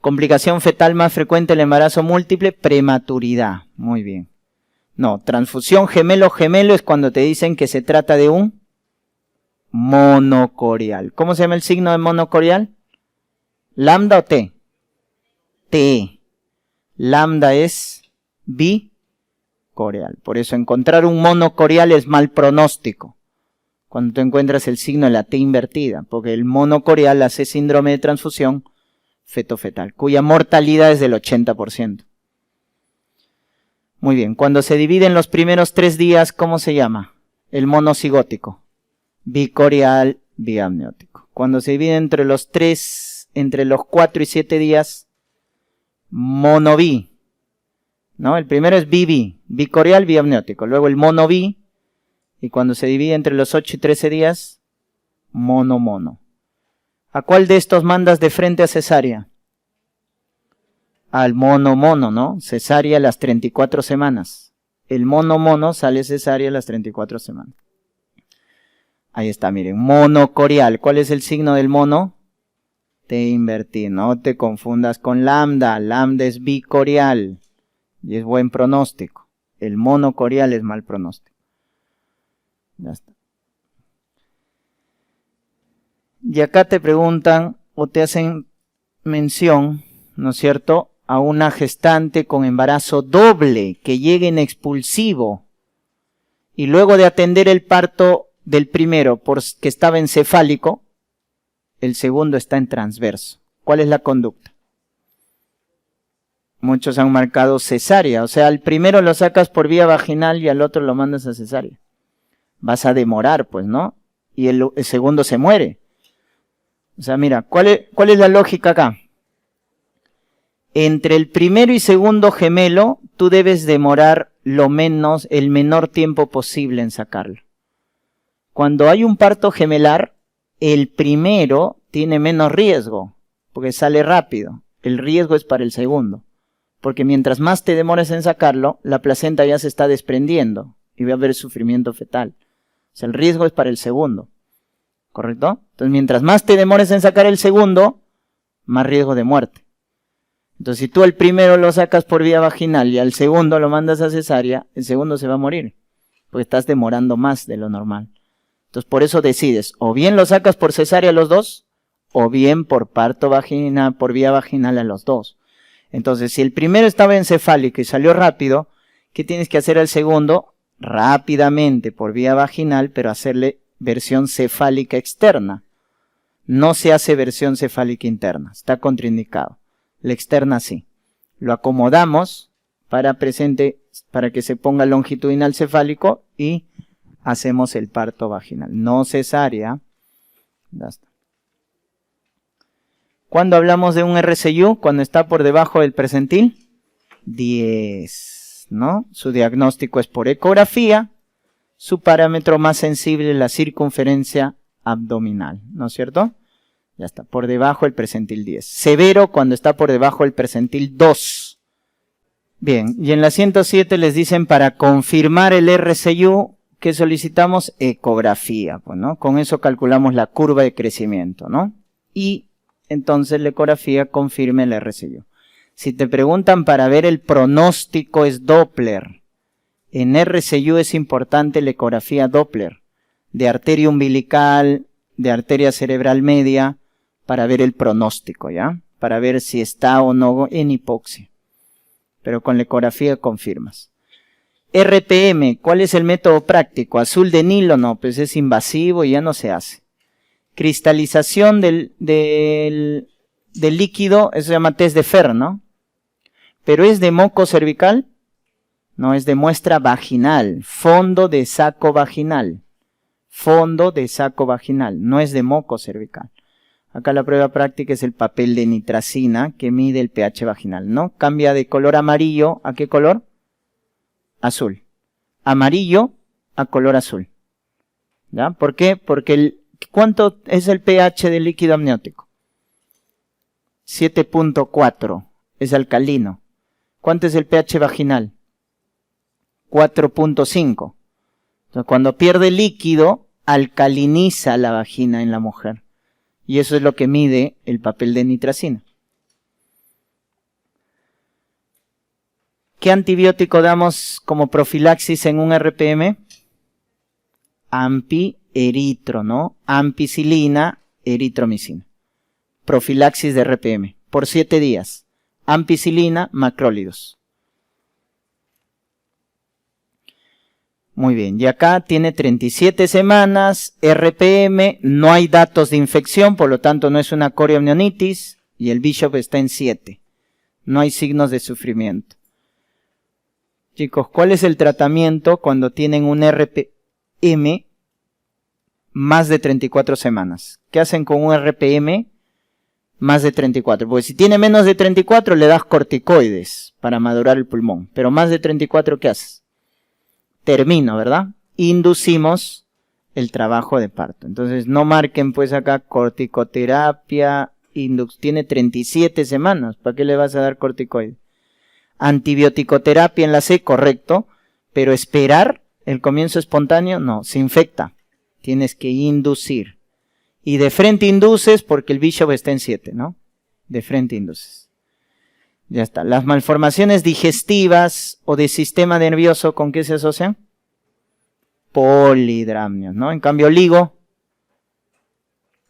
Complicación fetal más frecuente el embarazo múltiple, prematuridad. Muy bien. No, transfusión gemelo-gemelo es cuando te dicen que se trata de un monocorial. ¿Cómo se llama el signo de monocorial? ¿Lambda o T? T. Lambda es bicorial. Por eso encontrar un monocorial es mal pronóstico. Cuando tú encuentras el signo de la T invertida, porque el monocorial hace síndrome de transfusión feto-fetal, cuya mortalidad es del 80%. Muy bien, cuando se divide en los primeros 3 días, ¿cómo se llama? El monocigótico. Bicorial, biamniótico. Cuando se divide entre los 4 y 7 días, monobi. ¿No? El primero es BB, bicorial, biamniótico. Luego el monobi. Y cuando se divide entre los 8 y 13 días, mono-mono. ¿A cuál de estos mandas de frente a cesárea? Al mono-mono, ¿no? Cesárea a las 34 semanas. El mono-mono sale cesárea a las 34 semanas. Ahí está, miren. Monocorial. ¿Cuál es el signo del mono? T invertido. No te confundas con lambda. Lambda es bicorial. Y es buen pronóstico. El monocorial es mal pronóstico. Ya está. Y acá te preguntan o te hacen mención, ¿no es cierto?, a una gestante con embarazo doble que llegue en expulsivo y luego de atender el parto del primero porque estaba encefálico, el segundo está en transverso. ¿Cuál es la conducta? Muchos han marcado cesárea, o sea, al primero lo sacas por vía vaginal y al otro lo mandas a cesárea. Vas a demorar, pues, ¿no? Y el segundo se muere. O sea, mira, ¿cuál es la lógica acá? Entre el primero y segundo gemelo, tú debes demorar el menor tiempo posible en sacarlo. Cuando hay un parto gemelar, el primero tiene menos riesgo, porque sale rápido. El riesgo es para el segundo, porque mientras más te demores en sacarlo, la placenta ya se está desprendiendo y va a haber sufrimiento fetal. O sea, el riesgo es para el segundo, ¿correcto? Entonces, mientras más te demores en sacar el segundo, más riesgo de muerte. Entonces, si tú al primero lo sacas por vía vaginal y al segundo lo mandas a cesárea, el segundo se va a morir, porque estás demorando más de lo normal. Entonces, por eso decides, o bien lo sacas por cesárea a los dos, o bien por parto vaginal, por vía vaginal a los dos. Entonces, si el primero estaba encefálico y salió rápido, ¿qué tienes que hacer al segundo? Rápidamente por vía vaginal, pero hacerle versión cefálica externa. No se hace versión cefálica interna, está contraindicado. La externa sí. Lo acomodamos para que se ponga longitudinal cefálico y hacemos el parto vaginal. No cesárea. Ya está. ¿Cuándo hablamos de un RCU? Cuando está por debajo del percentil 10, ¿no? Su diagnóstico es por ecografía. Su parámetro más sensible es la circunferencia abdominal, ¿no es cierto? Ya está, por debajo del percentil 10. Severo cuando está por debajo del percentil 2. Bien, y en la 107 les dicen para confirmar el RCU que solicitamos ecografía, pues, ¿no? Con eso calculamos la curva de crecimiento, ¿no? Y entonces la ecografía confirma el RCU. Si te preguntan para ver el pronóstico es Doppler. En RCU es importante la ecografía Doppler, de arteria umbilical, de arteria cerebral media, para ver el pronóstico, ¿ya? Para ver si está o no en hipoxia. Pero con la ecografía confirmas. RPM, ¿cuál es el método práctico? ¿Azul de Nilo? No, pues es invasivo y ya no se hace. Cristalización del líquido, eso se llama test de Fer, ¿no? Pero es de moco cervical, no, es de muestra vaginal, fondo de saco vaginal. Fondo de saco vaginal, no es de moco cervical. Acá la prueba práctica es el papel de nitracina que mide el pH vaginal, ¿no? Cambia de color amarillo, ¿a qué color? Azul. Amarillo a color azul. ¿Ya? ¿Por qué? Porque ¿cuánto es el pH del líquido amniótico? 7.4. Es alcalino. ¿Cuánto es el pH vaginal? 4.5. Entonces, cuando pierde líquido, alcaliniza la vagina en la mujer. Y eso es lo que mide el papel de nitracina. ¿Qué antibiótico damos como profilaxis en un RPM? Ampieritro, ¿no? Ampicilina, eritromicina. Profilaxis de RPM. Por 7 días. Ampicilina, macrólidos. Muy bien, y acá tiene 37 semanas, RPM, no hay datos de infección, por lo tanto no es una corioamnionitis, y el Bishop está en 7. No hay signos de sufrimiento. Chicos, ¿cuál es el tratamiento cuando tienen un RPM más de 34 semanas? ¿Qué hacen con un RPM más de 34? Porque si tiene menos de 34 le das corticoides para madurar el pulmón, pero más de 34, ¿qué haces? Termino, ¿verdad? Inducimos el trabajo de parto. Entonces no marquen pues acá corticoterapia, tiene 37 semanas, ¿para qué le vas a dar corticoide? Antibioticoterapia en la C, correcto, pero esperar el comienzo espontáneo, no, se infecta, tienes que inducir. Y de frente induces porque el Bishop está en 7, ¿no? De frente induces. Ya está. Las malformaciones digestivas o de sistema nervioso, ¿con qué se asocian? Polidramnios, ¿no? En cambio, LIGO,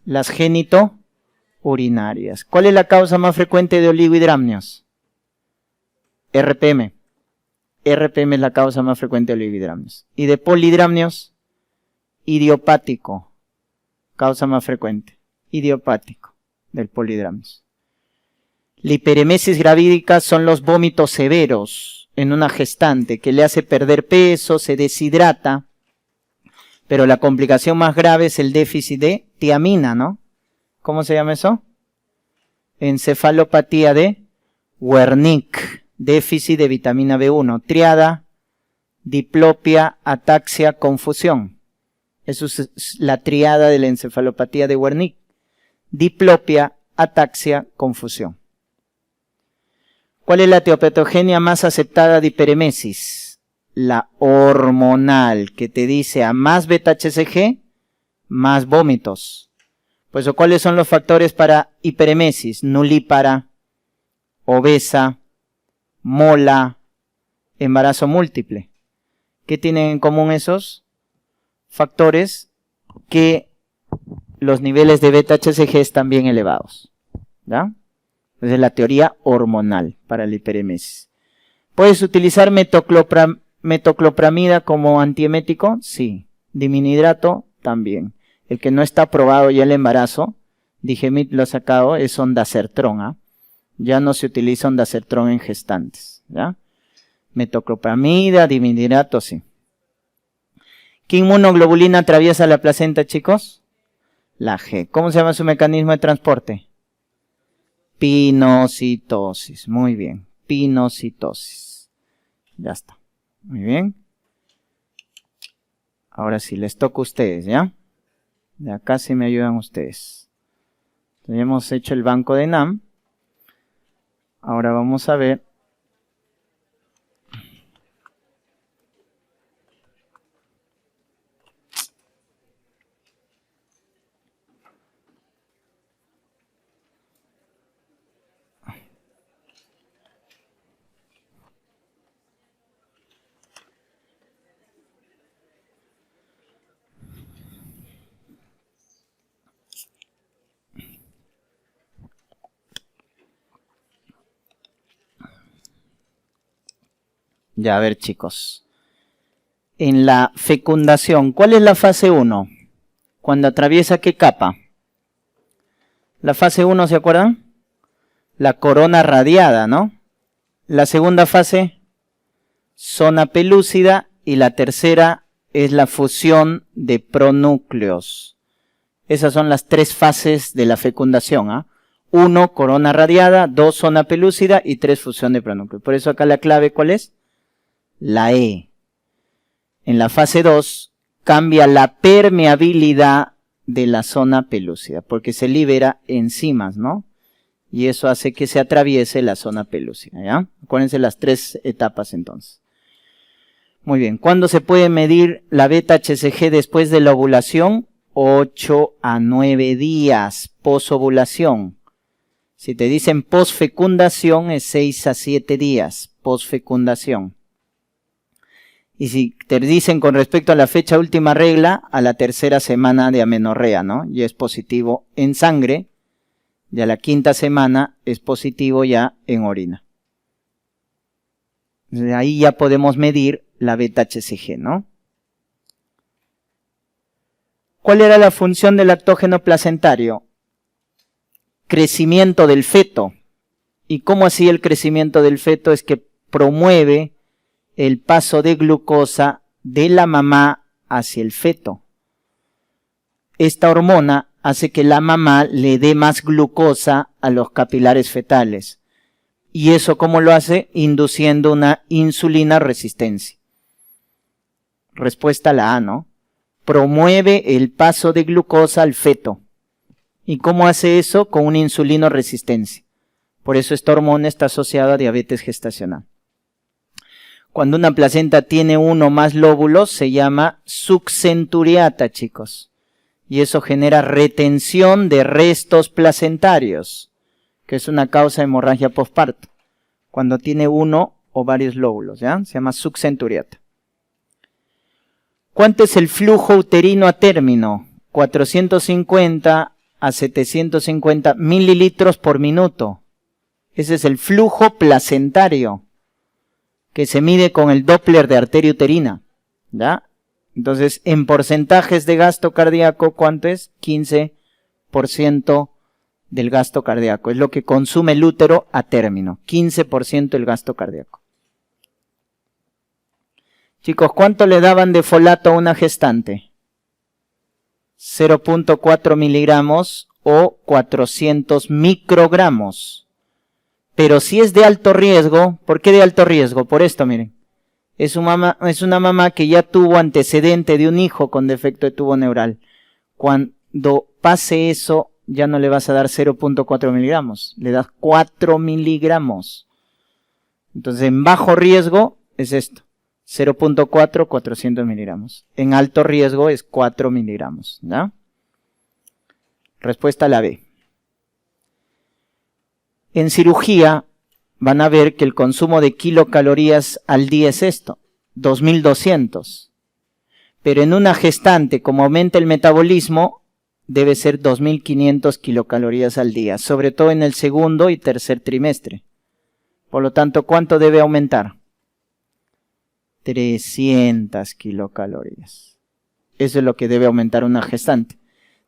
las genitourinarias. ¿Cuál es la causa más frecuente de oligohidramnios? RPM. RPM es la causa más frecuente de oligohidramnios. Y de polidramnios, idiopático. Causa más frecuente. Idiopático del polidramnios. La hiperemesis gravídica son los vómitos severos en una gestante que le hace perder peso, se deshidrata, pero la complicación más grave es el déficit de tiamina, ¿no? ¿Cómo se llama eso? Encefalopatía de Wernicke, déficit de vitamina B1, triada, diplopia, ataxia, confusión. Eso es la triada de la encefalopatía de Wernicke. Diplopia, ataxia, confusión. ¿Cuál es la etiopatogenia más aceptada de hiperemesis? La hormonal, que te dice a más beta-HCG, más vómitos. Pues, ¿cuáles son los factores para hiperemesis? Nulípara, obesa, mola, embarazo múltiple. ¿Qué tienen en común esos factores? Que los niveles de beta-HCG están bien elevados. ¿Ya? Esa es la teoría hormonal para la hiperemesis. ¿Puedes utilizar metoclopramida como antiemético? Sí. Diminuhidrato también. El que no está aprobado ya el embarazo, Digemit lo ha sacado, es ondansertrón. ¿Ah? Ya no se utiliza ondansertrón en gestantes. ¿Ya? Metoclopramida, diminuhidrato, sí. ¿Qué inmunoglobulina atraviesa la placenta, chicos? La G. ¿Cómo se llama su mecanismo de transporte? Pinocitosis. Muy bien. Pinocitosis. Ya está. Muy bien. Ahora sí, les toca a ustedes, ¿ya? De acá sí me ayudan ustedes. Entonces, hemos hecho el banco de NAM. Ahora vamos a ver. Ya, a ver, chicos. En la fecundación, ¿cuál es la fase 1? Cuando atraviesa, ¿qué capa? La fase 1, ¿se acuerdan? La corona radiada, ¿no? La segunda fase, zona pelúcida. Y la tercera es la fusión de pronúcleos. Esas son las 3 fases de la fecundación, ¿ah? 1, corona radiada. 2, zona pelúcida. Y 3, fusión de pronúcleos. Por eso acá la clave, ¿cuál es? La E. En la fase 2 cambia la permeabilidad de la zona pelúcida, porque se libera enzimas, ¿no? Y eso hace que se atraviese la zona pelúcida, ¿ya? Acuérdense las 3 etapas entonces. Muy bien, ¿cuándo se puede medir la beta-HCG después de la ovulación? 8 a 9 días, posovulación. Si te dicen posfecundación es 6 a 7 días. posfecundación. Y si te dicen con respecto a la fecha última regla, a la tercera semana de amenorrea, ¿no? Y es positivo en sangre, y a la quinta semana es positivo ya en orina. Entonces, ahí ya podemos medir la beta-HCG, ¿no? ¿Cuál era la función del lactógeno placentario? Crecimiento del feto. ¿Y cómo hacía el crecimiento del feto? Es que promueve el paso de glucosa de la mamá hacia el feto. Esta hormona hace que la mamá le dé más glucosa a los capilares fetales. ¿Y eso cómo lo hace? Induciendo una insulina resistencia. Respuesta a la A, ¿no? Promueve el paso de glucosa al feto. ¿Y cómo hace eso? Con una insulino resistencia. Por eso esta hormona está asociada a diabetes gestacional. Cuando una placenta tiene uno o más lóbulos, se llama succenturiata, chicos. Y eso genera retención de restos placentarios, que es una causa de hemorragia postparto. Cuando tiene uno o varios lóbulos, ¿ya? Se llama succenturiata. ¿Cuánto es el flujo uterino a término? 450 a 750 mililitros por minuto. Ese es el flujo placentario, que se mide con el Doppler de arteria uterina, ¿ya? Entonces, en porcentajes de gasto cardíaco, ¿cuánto es? 15% del gasto cardíaco. Es lo que consume el útero a término. 15% del gasto cardíaco. Chicos, ¿cuánto le daban de folato a una gestante? 0.4 miligramos o 400 microgramos. Pero si es de alto riesgo, ¿por qué de alto riesgo? Por esto, miren. Es una mamá que ya tuvo antecedente de un hijo con defecto de tubo neural. Cuando pase eso, ya no le vas a dar 0.4 miligramos, le das 4 miligramos. Entonces, en bajo riesgo es esto, 0.4, 400 miligramos. En alto riesgo es 4 miligramos, ¿ya? Respuesta a la B. En cirugía van a ver que el consumo de kilocalorías al día es esto, 2200. Pero en una gestante, como aumenta el metabolismo, debe ser 2500 kilocalorías al día, sobre todo en el segundo y tercer trimestre. Por lo tanto, ¿cuánto debe aumentar? 300 kilocalorías. Eso es lo que debe aumentar una gestante.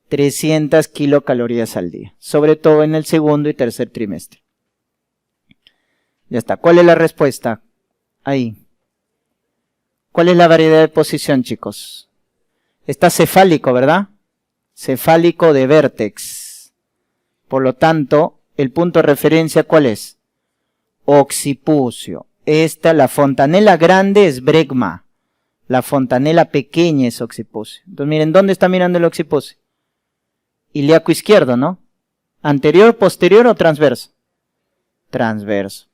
300 kilocalorías al día, sobre todo en el segundo y tercer trimestre. Ya está. ¿Cuál es la respuesta? Ahí. ¿Cuál es la variedad de posición, chicos? Está cefálico, ¿verdad? Cefálico de vértex. Por lo tanto, el punto de referencia, ¿cuál es? Occipucio. La fontanela grande es bregma. La fontanela pequeña es occipucio. Entonces, miren, ¿dónde está mirando el occipucio? Ilíaco izquierdo, ¿no? ¿Anterior, posterior o transverso? Transverso.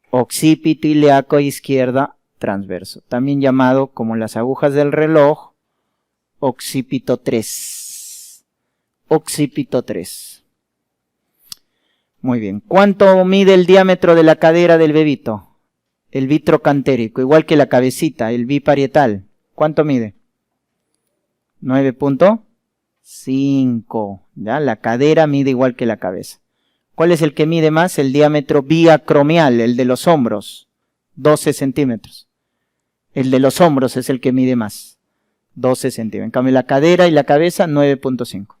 Occipito ilíaco izquierda, transverso. También llamado, como las agujas del reloj, occipito 3. Occipito 3. Muy bien. ¿Cuánto mide el diámetro de la cadera del bebito? El vitrocantérico, igual que la cabecita, el biparietal. ¿Cuánto mide? 9.5. ¿Ya? La cadera mide igual que la cabeza. ¿Cuál es el que mide más? El diámetro biacromial, el de los hombros, 12 centímetros. El de los hombros es el que mide más, 12 centímetros. En cambio, la cadera y la cabeza, 9.5.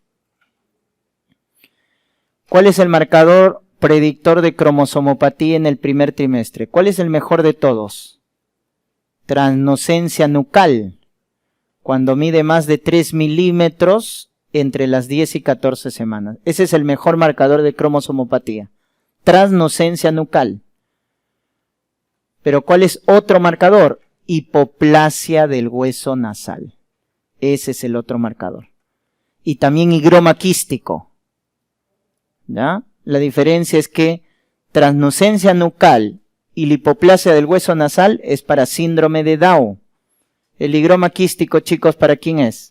¿Cuál es el marcador predictor de cromosomopatía en el primer trimestre? ¿Cuál es el mejor de todos? Transnocencia nucal, cuando mide más de 3 milímetros entre las 10 y 14 semanas. Ese es el mejor marcador de cromosomopatía. Transnocencia nucal. Pero ¿cuál es otro marcador? Hipoplasia del hueso nasal. Ese es el otro marcador. Y también higroma quístico. ¿Ya? La diferencia es que transnocencia nucal y la hipoplasia del hueso nasal es para síndrome de Down. El higroma quístico, chicos, ¿para quién es?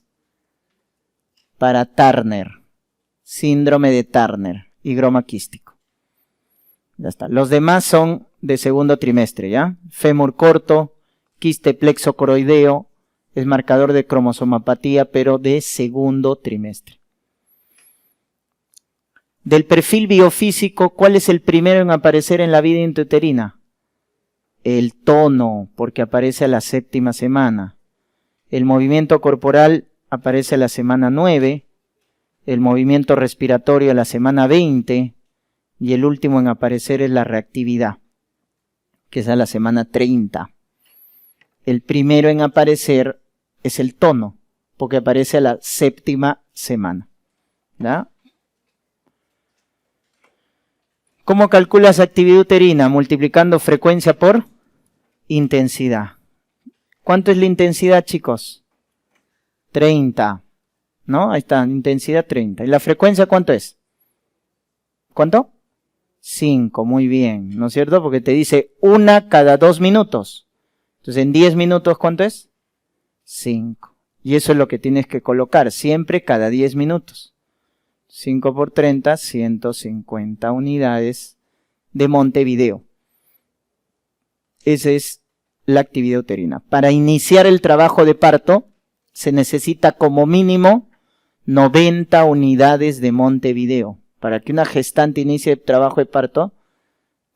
Para Turner. Síndrome de Turner. Higroma quístico. Ya está. Los demás son de segundo trimestre, ¿ya? Fémur corto, quiste plexo coroideo, es marcador de cromosomapatía, pero de segundo trimestre. Del perfil biofísico, ¿cuál es el primero en aparecer en la vida intrauterina? El tono, porque aparece a la 7ª semana. El movimiento corporal aparece a la semana 9, el movimiento respiratorio a la semana 20, y el último en aparecer es la reactividad, que es a la semana 30. El primero en aparecer es el tono, porque aparece a la 7ª semana. ¿Ya? ¿Cómo calculas actividad uterina? Multiplicando frecuencia por intensidad. ¿Cuánto es la intensidad, chicos? 30. ¿No? Ahí está, intensidad 30. ¿Y la frecuencia cuánto es? ¿Cuánto? 5, muy bien, ¿no es cierto? Porque te dice 1 cada 2 minutos. Entonces, en 10 minutos, ¿cuánto es? 5. Y eso es lo que tienes que colocar, siempre cada 10 minutos. 5 por 30, 150 unidades de Montevideo. Esa es la actividad uterina. Para iniciar el trabajo de parto, se necesita como mínimo 90 unidades de Montevideo. Para que una gestante inicie el trabajo de parto,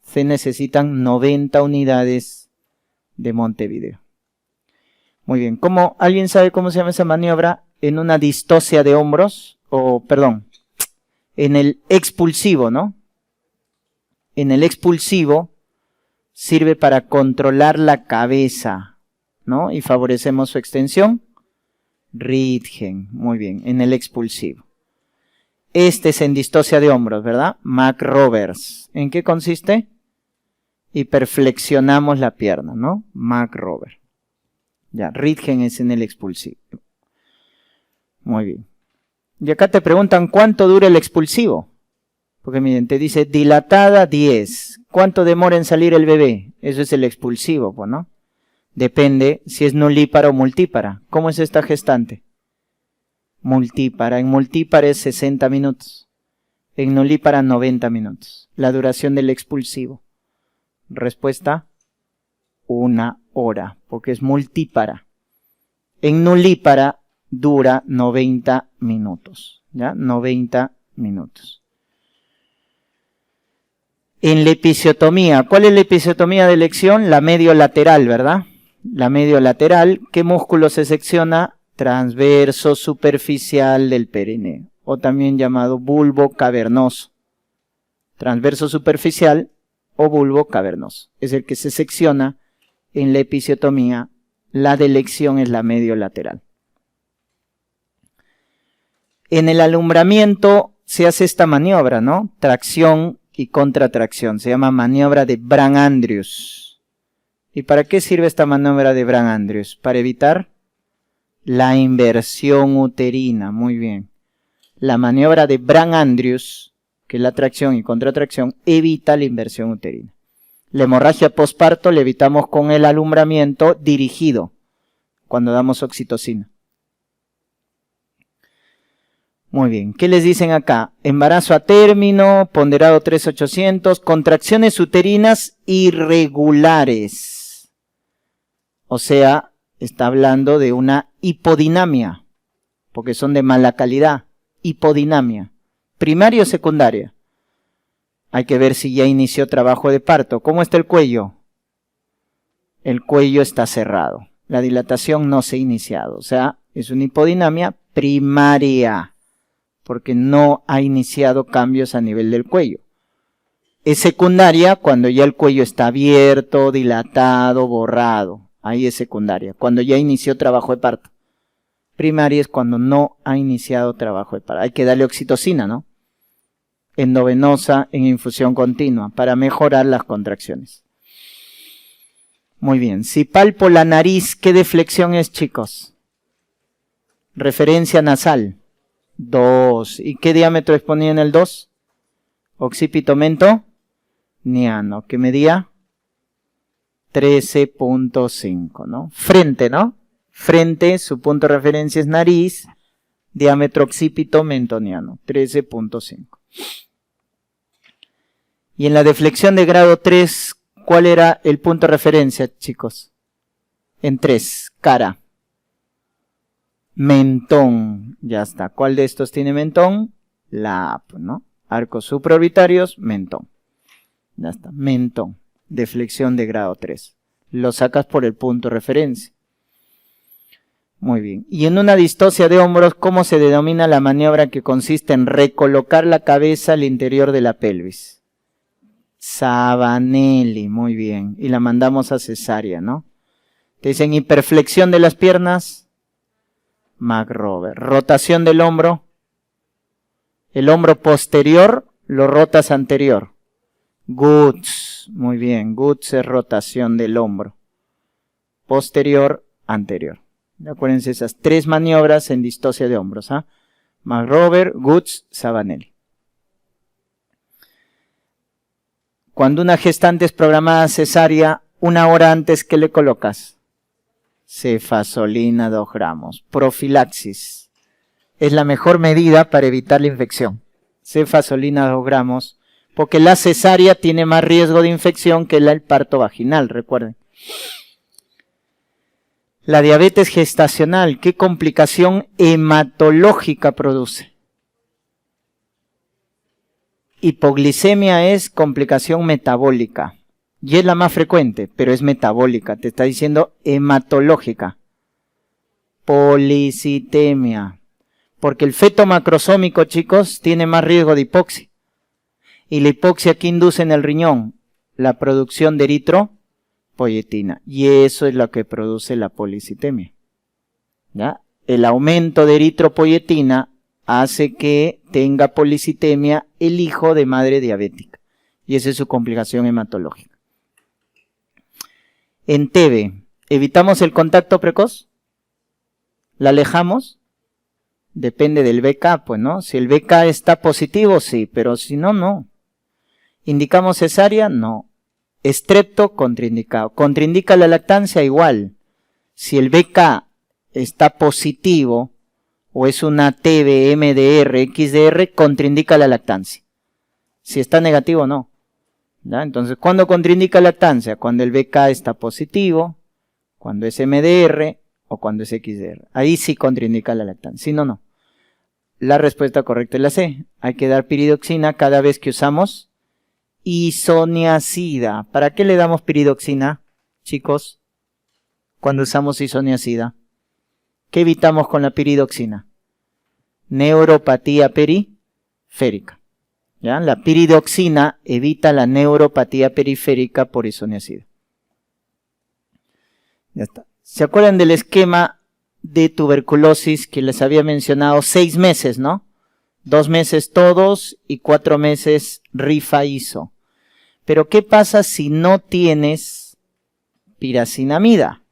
se necesitan 90 unidades de Montevideo. Muy bien. ¿Alguien sabe cómo se llama esa maniobra? En una distocia de hombros, en el expulsivo, ¿no? En el expulsivo sirve para controlar la cabeza, ¿no? Y favorecemos su extensión. Ritgen, muy bien, en el expulsivo. Este es en distocia de hombros, ¿verdad? McRoberts. ¿En qué consiste? Hiperflexionamos la pierna, ¿no? McRoberts. Ya, Ritgen es en el expulsivo. Muy bien. Y acá te preguntan cuánto dura el expulsivo. Porque miren, te dice dilatada 10. ¿Cuánto demora en salir el bebé? Eso es el expulsivo, pues, ¿no? Depende si es nulípara o multípara. ¿Cómo es esta gestante? Multípara. En multípara es 60 minutos. En nulípara 90 minutos. La duración del expulsivo. Respuesta, 1 hora, porque es multípara. En nulípara dura 90 minutos. ¿Ya? 90 minutos. En la episiotomía, ¿cuál es la episiotomía de elección? La mediolateral, ¿verdad? La mediolateral, ¿qué músculo se secciona? Transverso superficial del perineo, o también llamado bulbo cavernoso. Transverso superficial o bulbo cavernoso. Es el que se secciona en la episiotomía. La de elección es la mediolateral. En el alumbramiento se hace esta maniobra, ¿no? Tracción y contratracción. Se llama maniobra de Brandt-Andrews. ¿Y para qué sirve esta maniobra de Brandt-Andrews? Para evitar la inversión uterina. Muy bien. La maniobra de Brandt-Andrews, que es la tracción y contratracción, evita la inversión uterina. La hemorragia posparto la evitamos con el alumbramiento dirigido, cuando damos oxitocina. Muy bien, ¿qué les dicen acá? Embarazo a término, ponderado 3800, contracciones uterinas irregulares. O sea, está hablando de una hipodinamia, porque son de mala calidad. Hipodinamia, primaria o secundaria. Hay que ver si ya inició trabajo de parto. ¿Cómo está el cuello? El cuello está cerrado. La dilatación no se ha iniciado. O sea, es una hipodinamia primaria, porque no ha iniciado cambios a nivel del cuello. Es secundaria cuando ya el cuello está abierto, dilatado, borrado. Ahí es secundaria, cuando ya inició trabajo de parto. Primaria es cuando no ha iniciado trabajo de parto. Hay que darle oxitocina, ¿no? Endovenosa en infusión continua para mejorar las contracciones. Muy bien. Si palpo la nariz, ¿qué deflexión es, chicos? Referencia nasal. 2. ¿Y qué diámetro exponía en el 2? Occipito mentoniano, que medía 13.5, ¿no? Frente, ¿no? Frente, su punto de referencia es nariz, diámetro occipito mentoniano, 13.5. Y en la deflexión de grado 3, ¿cuál era el punto de referencia, chicos? En 3, cara. Mentón, ya está. ¿Cuál de estos tiene mentón? La A, ¿no? Arcos supraorbitarios, mentón. Ya está, mentón, de flexión de grado 3. Lo sacas por el punto de referencia. Muy bien. Y en una distocia de hombros, ¿cómo se denomina la maniobra que consiste en recolocar la cabeza al interior de la pelvis? Sabanelli, muy bien. Y la mandamos a cesárea, ¿no? Te dicen hiperflexión de las piernas, McRoberts. Rotación del hombro. El hombro posterior lo rotas anterior. Goods, muy bien. Goods es rotación del hombro. Posterior, anterior. Acuérdense esas 3 maniobras en distocia de hombros. ¿Ah? McRoberts, Goods, Sabanelli. Cuando una gestante es programada cesárea, 1 hora antes, ¿qué le colocas? Cefazolina 2 gramos. Profilaxis. Es la mejor medida para evitar la infección. Cefazolina 2 gramos. Porque la cesárea tiene más riesgo de infección que el parto vaginal, recuerden. La diabetes gestacional, ¿qué complicación hematológica produce? Hipoglicemia es complicación metabólica. Y es la más frecuente, pero es metabólica. Te está diciendo hematológica. Policitemia. Porque el feto macrosómico, chicos, tiene más riesgo de hipoxia. Y la hipoxia, ¿qué induce en el riñón? La producción de eritropoyetina. Y eso es lo que produce la policitemia. ¿Ya? El aumento de eritropoyetina hace que tenga policitemia el hijo de madre diabética. Y esa es su complicación hematológica. En TB, ¿evitamos el contacto precoz? ¿La alejamos? Depende del BK, pues, ¿no? Si el BK está positivo, sí, pero si no, no. ¿Indicamos cesárea? No. Estrepto, contraindicado. ¿Contraindica la lactancia? Igual. Si el BK está positivo o es una TB, MDR, XDR, contraindica la lactancia. Si está negativo, no. ¿Ya? Entonces, ¿cuándo contraindica lactancia? Cuando el BK está positivo, cuando es MDR o cuando es XDR. Ahí sí contraindica la lactancia. Si no, no. La respuesta correcta es la C. Hay que dar piridoxina cada vez que usamos isoniazida. ¿Para qué le damos piridoxina, chicos? Cuando usamos isoniazida. ¿Qué evitamos con la piridoxina? Neuropatía periférica. ¿Ya? La piridoxina evita la neuropatía periférica por isoniazida. Ya está. ¿Se acuerdan del esquema de tuberculosis que les había mencionado? 6 meses, ¿no? 2 meses todos y 4 meses rifa-iso. Pero ¿qué pasa si no tienes piracinamida?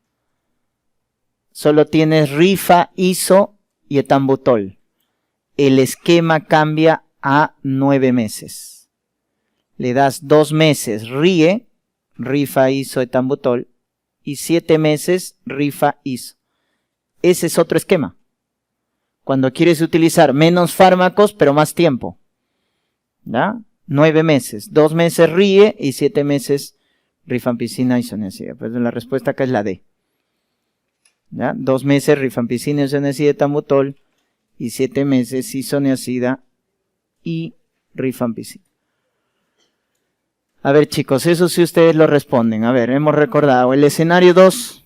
Solo tienes rifa-iso y etambutol. El esquema cambia a 9 meses. Le das 2 meses RIE, rifa-iso, etambutol, y 7 meses rifa-iso. Ese es otro esquema. Cuando quieres utilizar menos fármacos, pero más tiempo. ¿Ya? 9 meses. 2 meses RIE y 7 meses rifampicina, isoniazida. Pues la respuesta acá es la D. ¿Ya? 2 meses rifampicina, isoniazida, etambutol, y 7 meses isoniazida y rifampicina. A ver, chicos, eso sí ustedes lo responden. A ver, hemos recordado el escenario 2.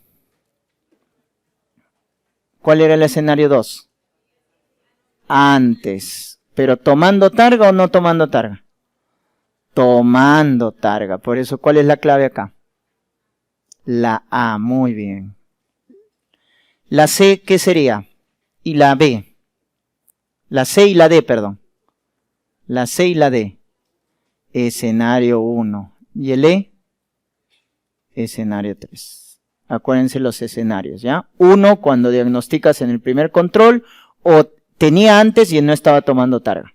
¿Cuál era el escenario 2? Antes. ¿Pero tomando targa o no tomando targa? Tomando targa. Por eso, ¿cuál es la clave acá? La A, muy bien. La C, ¿qué sería? Y la B. La C y la D, perdón. La C y la D. Escenario 1. ¿Y el E? Escenario 3. Acuérdense los escenarios, ¿ya? 1, cuando diagnosticas en el primer control, o tenía antes y no estaba tomando targa.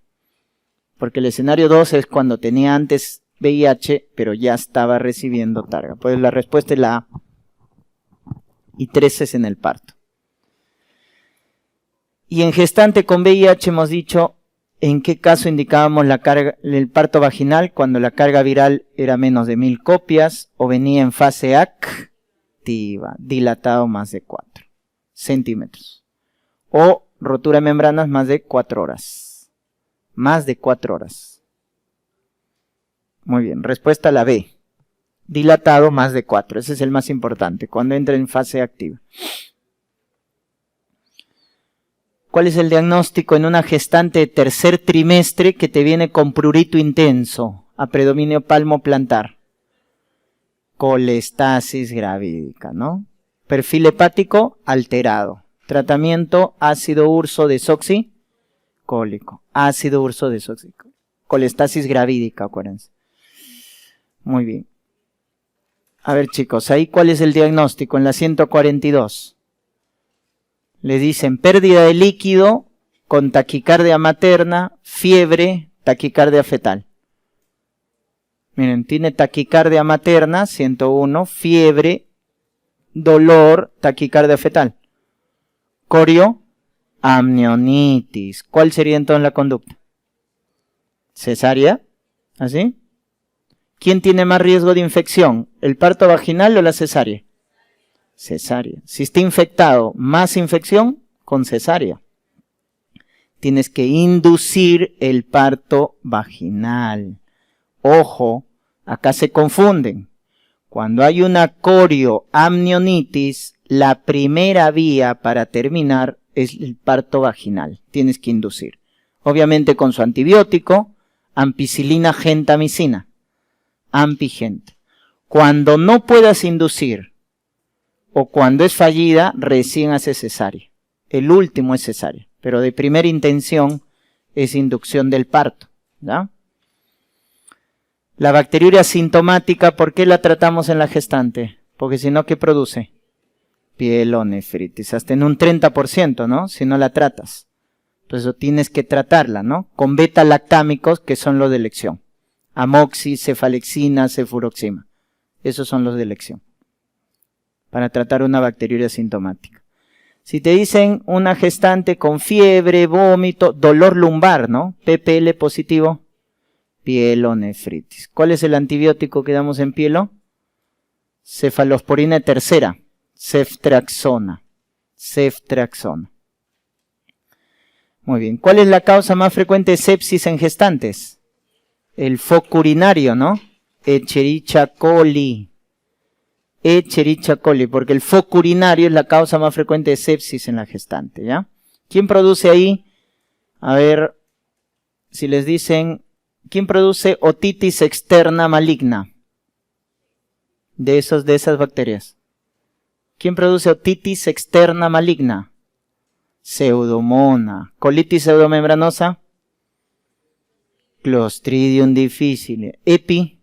Porque el escenario 2 es cuando tenía antes VIH, pero ya estaba recibiendo targa. Pues la respuesta es la A. Y 3 es en el parto. Y en gestante con VIH hemos dicho, ¿En qué caso indicábamos el parto vaginal? Cuando la carga viral era menos de 1000 copias o venía en fase activa, dilatado más de 4 centímetros. O rotura de membranas más de 4 horas. Más de 4 horas. Muy bien, respuesta a la B. Dilatado más de 4. Ese es el más importante, cuando entra en fase activa. ¿Cuál es el diagnóstico en una gestante de tercer trimestre que te viene con prurito intenso a predominio palmo-plantar? Colestasis gravídica, ¿no? Perfil hepático alterado. Tratamiento ácido urso desoxicólico. Ácido urso desoxicólico. Colestasis gravídica, acuérdense. Muy bien. A ver, chicos, ahí ¿cuál es el diagnóstico? En la 142. Le dicen pérdida de líquido con taquicardia materna, fiebre, taquicardia fetal. Miren, tiene taquicardia materna, 101, fiebre, dolor, taquicardia fetal. Corio, amnionitis. ¿Cuál sería entonces la conducta? ¿Cesárea? ¿Así? ¿Quién tiene más riesgo de infección? ¿El parto vaginal o la cesárea? Cesárea. Si está infectado, más infección con cesárea. Tienes que inducir el parto vaginal. Ojo, acá se confunden. Cuando hay una corioamnionitis, la primera vía para terminar es el parto vaginal. Tienes que inducir. Obviamente con su antibiótico, ampicilina gentamicina. Ampigent. Cuando no puedas inducir, o cuando es fallida, recién hace cesárea. El último es cesárea, pero de primera intención es inducción del parto, ¿ya? La bacteriuria asintomática, ¿por qué la tratamos en la gestante? Porque si no, ¿qué produce? Pielonefritis, hasta en un 30%, ¿no? Si no la tratas. Por eso tienes que tratarla, ¿no? Con beta-lactámicos, que son los de elección. Amoxi, cefalexina, cefuroxima. Esos son los de elección para tratar una bacteriuria asintomática. Si te dicen una gestante con fiebre, vómito, dolor lumbar, ¿no? PPL positivo, pielonefritis. ¿Cuál es el antibiótico que damos en pielo? Cefalosporina tercera, ceftriaxona. Ceftriaxona. Muy bien. ¿Cuál es la causa más frecuente de sepsis en gestantes? El foco urinario, ¿no? Escherichia coli. Escherichia coli, porque el foco urinario es la causa más frecuente de sepsis en la gestante, ¿ya? ¿Quién produce ahí? A ver, si les dicen, ¿quién produce otitis externa maligna? De esas bacterias. ¿Quién produce otitis externa maligna? Pseudomonas. ¿Colitis pseudomembranosa? Clostridium difficile. Epi.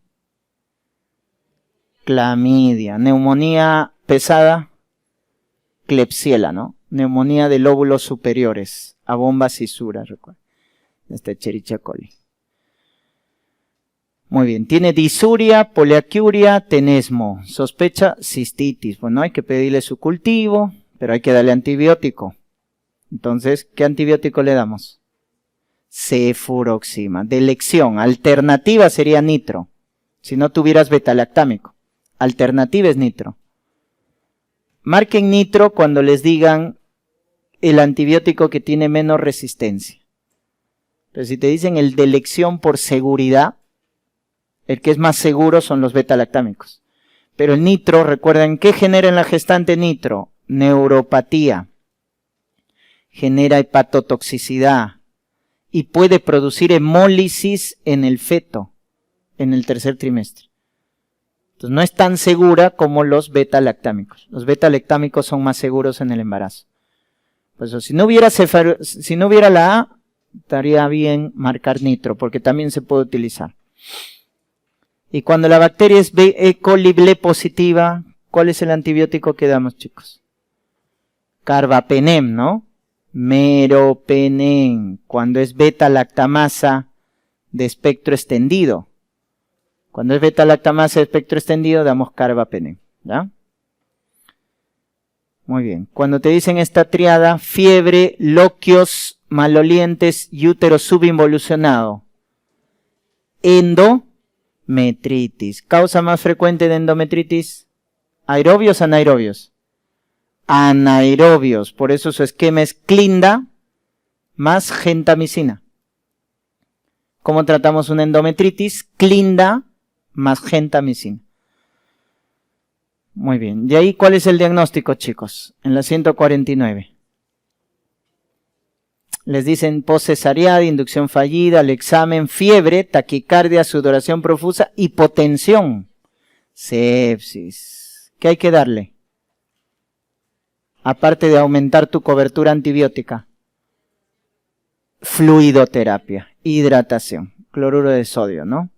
Clamidia. Neumonía pesada. Klebsiella, ¿no? Neumonía de lóbulos superiores. A bomba cisura, recuerda. Esta Escherichia coli. Muy bien. Tiene disuria, poliaquiuria, tenesmo. Sospecha cistitis. Bueno, hay que pedirle su cultivo, pero hay que darle antibiótico. Entonces, ¿qué antibiótico le damos? Cefuroxima. De elección. Alternativa sería nitro. Si no tuvieras betalactámico. Alternativa es nitro. Marquen nitro cuando les digan el antibiótico que tiene menos resistencia. Pero si te dicen el de elección por seguridad, el que es más seguro son los betalactámicos. Pero el nitro, recuerden, ¿qué genera en la gestante nitro? Neuropatía. Genera hepatotoxicidad. Y puede producir hemólisis en el feto en el tercer trimestre. Entonces no es tan segura como los beta-lactámicos. Los beta-lactámicos son más seguros en el embarazo. Por eso, si no hubiera la A, estaría bien marcar nitro, porque también se puede utilizar. Y cuando la bacteria es E. coli B positiva, ¿cuál es el antibiótico que damos, chicos? Carbapenem, ¿no? Meropenem, cuando es beta-lactamasa de espectro extendido. Cuando es beta-lactamasa de espectro extendido, damos carbapenem, ¿ya? Muy bien. Cuando te dicen esta triada, fiebre, loquios, malolientes y útero subinvolucionado. Endometritis. ¿Causa más frecuente de endometritis? ¿Aerobios o anaerobios? Anaerobios. Por eso su esquema es clinda más gentamicina. ¿Cómo tratamos una endometritis? Clinda más gentamicina. Muy bien. De ahí, ¿cuál es el diagnóstico, chicos? En la 149. Les dicen poscesariada, inducción fallida, al examen, fiebre, taquicardia, sudoración profusa, hipotensión, sepsis. ¿Qué hay que darle? Aparte de aumentar tu cobertura antibiótica. Fluidoterapia, hidratación, cloruro de sodio, ¿no?